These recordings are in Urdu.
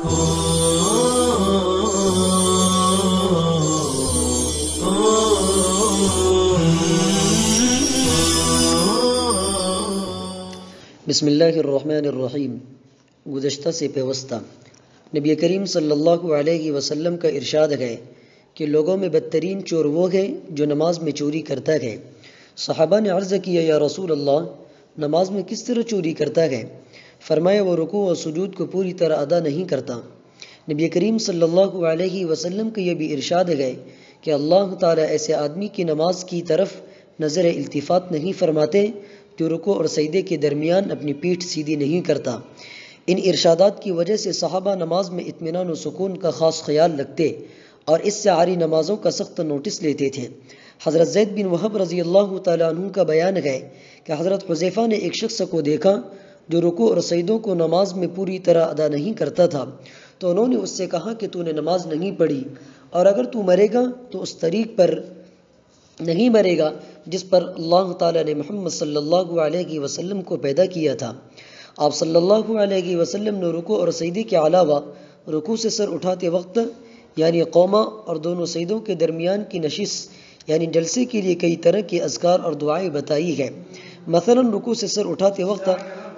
بسم اللہ الرحمن الرحیم۔ گزشتہ سے پیوستہ نبی کریم صلی اللہ علیہ وسلم کا ارشاد ہے کہ لوگوں میں بدترین چور وہ ہے جو نماز میں چوری کرتا ہے۔ صحابہ نے عرض کیا یا رسول اللہ، نماز میں کس طرح چوری کرتا ہے؟ فرمایا وہ رکوع اور سجود کو پوری طرح ادا نہیں کرتا۔ نبی کریم صلی اللہ علیہ وسلم کا یہ بھی ارشاد ہے کہ اللہ تعالیٰ ایسے آدمی کی نماز کی طرف نظر التفات نہیں فرماتے جو رکوع اور سجدے کے درمیان اپنی پیٹھ سیدھی نہیں کرتا۔ ان ارشادات کی وجہ سے صحابہ نماز میں اطمینان و سکون کا خاص خیال رکھتے اور اس سے عاری نمازوں کا سخت نوٹس لیتے تھے۔ حضرت زید بن وہب رضی اللہ تعالیٰ عنہ کا بیان ہے کہ حضرت حذیفہ نے ایک شخص کو دیکھا جو رکوع اور سجدوں کو نماز میں پوری طرح ادا نہیں کرتا تھا، تو انہوں نے اس سے کہا کہ تو نے نماز نہیں پڑھی، اور اگر تو مرے گا تو اس طریق پر نہیں مرے گا جس پر اللہ تعالیٰ نے محمد صلی اللہ علیہ وسلم کو پیدا کیا تھا۔ آپ صلی اللہ علیہ وسلم نے رکوع اور سجدے کے علاوہ رکوع سے سر اٹھاتے وقت یعنی قوما اور دونوں سجدوں کے درمیان کی نشست یعنی جلسے کے لیے کئی طرح کے اذکار اور دعائیں بتائی ہے۔ مثلا رکوع سے سر اٹھاتے وقت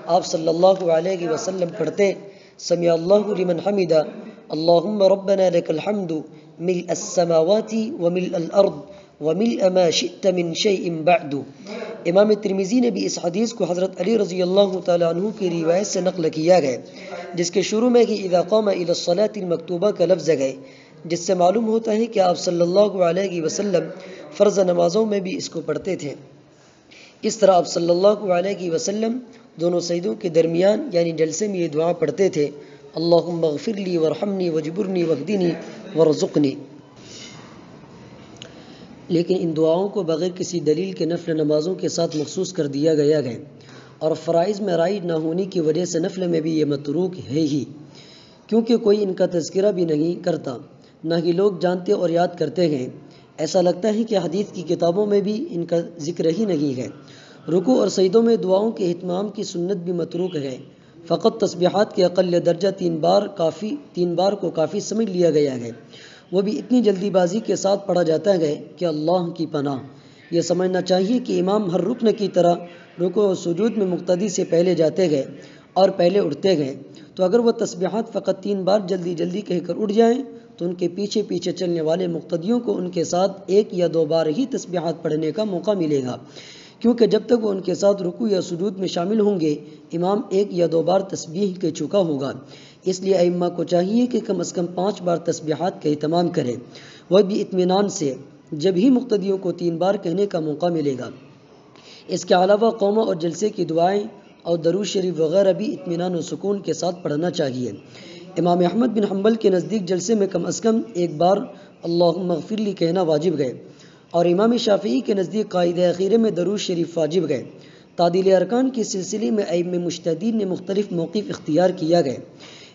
آپ صلی اللہ علیہ وسلم پڑھتے سمع اللہ لمن حمدہ اللہم ربنا لک الحمد ملء السماوات وملء الارض وملء ما شئت من شیء بعد۔ امام ترمذی نے بھی اس حدیث کو حضرت علی رضی اللہ تعالیٰ عنہ کی روایت سے نقل کیا ہے، جس کے شروع میں ہی اذا قام الى الصلاة المکتوبہ کا لفظ ہے، جس سے معلوم ہوتا ہے کہ آپ صلی اللہ علیہ وسلم فرض نمازوں میں بھی اس کو پڑھتے تھے۔ اس طرح آپ صلی اللہ علیہ وسلم دونوں سجدوں کے درمیان یعنی جلسے میں یہ دعا پڑھتے تھے اللہم اغفر لی وارحمنی وجبرنی واہدنی وارزقنی۔ لیکن ان دعاؤں کو بغیر کسی دلیل کے نفل نمازوں کے ساتھ مخصوص کر دیا گیا ہے، اور فرائض میں رائج نہ ہونے کی وجہ سے نفل میں بھی یہ متروک ہے ہی، کیونکہ کوئی ان کا تذکرہ بھی نہیں کرتا، نہ ہی لوگ جانتے اور یاد کرتے ہیں۔ ایسا لگتا ہے کہ حدیث کی کتابوں میں بھی ان کا ذکر ہی نہیں ہے۔ رکوع اور سجدوں میں دعاؤں کے اہتمام کی سنت بھی متروک ہے۔ فقط تسبیحات کے اقل درجہ تین بار کو کافی سمجھ لیا گیا ہے، وہ بھی اتنی جلدی بازی کے ساتھ پڑھا جاتا ہے کہ اللہ کی پناہ۔ یہ سمجھنا چاہیے کہ امام ہر رکن کی طرح رکوع و سجود میں مقتدی سے پہلے جاتے گئے اور پہلے اٹھتے گئے، تو اگر وہ تسبیحات فقط 3 بار جلدی جلدی کہہ کر اٹھ جائیں تو ان کے پیچھے پیچھے چلنے والے مقتدیوں کو ان کے ساتھ 1 یا 2 بار ہی تسبیحات پڑھنے کا موقع ملے گا، کیونکہ جب تک وہ ان کے ساتھ رکوع یا سجود میں شامل ہوں گے امام 1 یا 2 بار تسبیح کہہ چکا ہوگا۔ اس لیے ائمہ کو چاہیے کہ کم از کم 5 بار تسبیحات کا اہتمام کریں، وہ بھی اطمینان سے، جب ہی مقتدیوں کو 3 بار کہنے کا موقع ملے گا۔ اس کے علاوہ قوما اور جلسے کی دعائیں اور درود شریف وغیرہ بھی اطمینان و سکون کے ساتھ پڑھنا چاہیے۔ امام احمد بن حنبل کے نزدیک جلسے میں کم از کم 1 بار اللہم اغفر لی کہنا واجب ہے، اور امام شافعی کے نزدیک قاعدہ اخیرے میں درود شریف واجب ہے۔ تعدیل ارکان کے سلسلے میں ائمہ مجتہدین نے مختلف موقف اختیار کیا ہے۔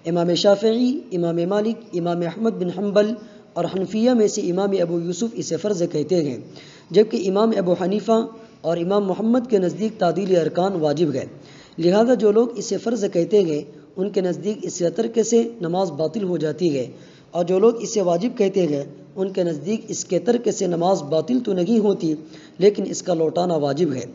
امام شافعی، امام مالک، امام احمد بن حنبل اور حنفیہ میں سے امام ابو یوسف اسے فرض کہتے ہیں، جبکہ امام ابو حنیفہ اور امام محمد کے نزدیک تعدیل ارکان واجب ہے۔ لہذا جو لوگ اسے فرض کہتے ہیں ان کے نزدیک اس سے ترک سے نماز باطل ہو جاتی ہے، اور جو لوگ اسے واجب کہتے ہیں ان کے نزدیک اس کے ترک سے نماز باطل تو نہیں ہوتی لیکن اس کا لوٹانا واجب ہے۔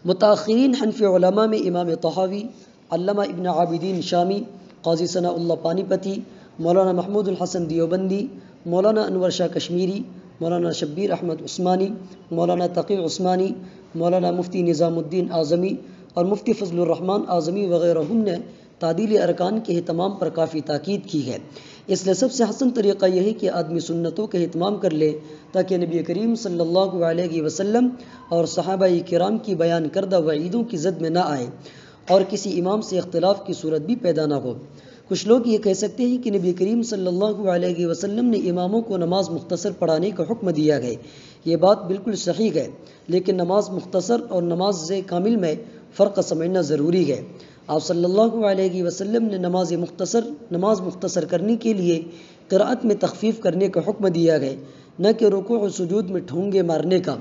متاخرین حنفی علماء میں امام طحاوی، علامہ ابن عابدین شامی، قاضی ثناء اللہ پانی پتی، مولانا محمود الحسن دیوبندی، مولانا انور شاہ کشمیری، مولانا شبیر احمد عثمانی، مولانا تقی عثمانی، مولانا مفتی نظام الدین اعظمی اور مفتی فضل الرحمن اعظمی وغیرہ نے تعدیل ارکان کے اہتمام پر کافی تاکید کی ہے۔ اس لیے سب سے حسن طریقہ یہ ہے کہ آدمی سنتوں کا اہتمام کر لے تاکہ نبی کریم صلی اللہ علیہ وسلم اور صحابہ کرام کی بیان کردہ وعیدوں کی زد میں نہ آئے اور کسی امام سے اختلاف کی صورت بھی پیدا نہ ہو۔ کچھ لوگ یہ کہہ سکتے ہیں کہ نبی کریم صلی اللہ علیہ وسلم نے اماموں کو نماز مختصر پڑھانے کا حکم دیا ہے۔ یہ بات بالکل صحیح ہے، لیکن نماز مختصر اور نماز کامل میں فرق سمجھنا ضروری ہے۔ آپ صلی اللہ علیہ وسلم نے نماز مختصر کرنے کے لیے قرأت میں تخفیف کرنے کا حکم دیا ہے، نہ کہ رکوع و سجود میں ٹھونگے مارنے کا۔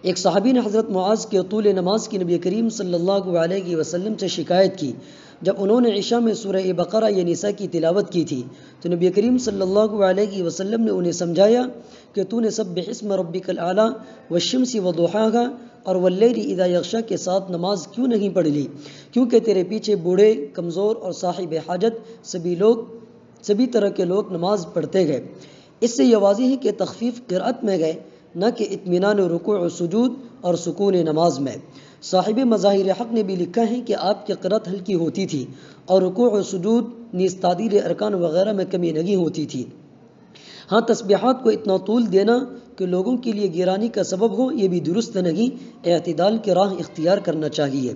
ایک صحابی نے حضرت معاذ کے طول نماز کی نبی کریم صلی اللہ علیہ وسلم سے شکایت کی۔ جب انہوں نے عشاء میں سورہ بقرہ یا نساء کی تلاوت کی تھی تو نبی کریم صلی اللہ علیہ وسلم نے انہیں سمجھایا کہ تو نے سبح اسم ربک الاعلی والشمس وضحاها اور واللیل اذا یغشی کے ساتھ نماز کیوں نہیں پڑھ لی، کیونکہ تیرے پیچھے بوڑھے، کمزور اور صاحب حاجت سبھی طرح کے لوگ نماز پڑھتے گئے۔ اس سے یہ واضح ہے کہ تخفیف قرأت میں گئے، نہ کہ اطمینان رکوع و سجود اور سکون نماز میں۔ صاحب مظاہر حق نے بھی لکھا ہے کہ آپ کی قرأت ہلکی ہوتی تھی اور رکوع و سجود نیز تعدیل ارکان وغیرہ میں کمی نہیں ہوتی تھی۔ ہاں تسبیحات کو اتنا طول دینا کہ لوگوں کے لیے گرانی کا سبب ہو، یہ بھی درست نہیں، اعتدال کی راہ اختیار کرنا چاہیے۔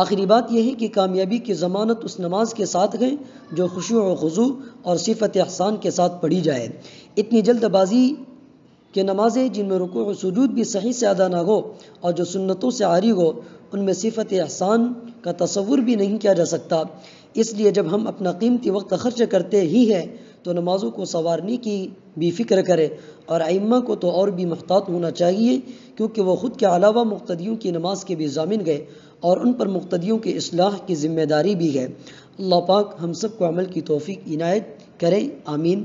آخری بات یہ ہے کہ کامیابی کی ضمانت اس نماز کے ساتھ ہے جو خشوع و خضوع اور صفت احسان کے ساتھ پڑھی جائے۔ اتنی جلد بازی کہ نمازیں جن میں رکوع و سجود بھی صحیح سے ادا نہ ہو اور جو سنتوں سے عاری ہو، ان میں صفت احسان کا تصور بھی نہیں کیا جا سکتا۔ اس لیے جب ہم اپنا قیمتی وقت خرچ کرتے ہی ہیں تو نمازوں کو سنوارنے کی بھی فکر کرے، اور ائمہ کو تو اور بھی محتاط ہونا چاہیے، کیونکہ وہ خود کے علاوہ مقتدیوں کی نماز کے بھی ضامن گئے اور ان پر مقتدیوں کی اصلاح کی ذمہ داری بھی ہے۔ اللہ پاک ہم سب کو عمل کی توفیق عنایت کرے، آمین۔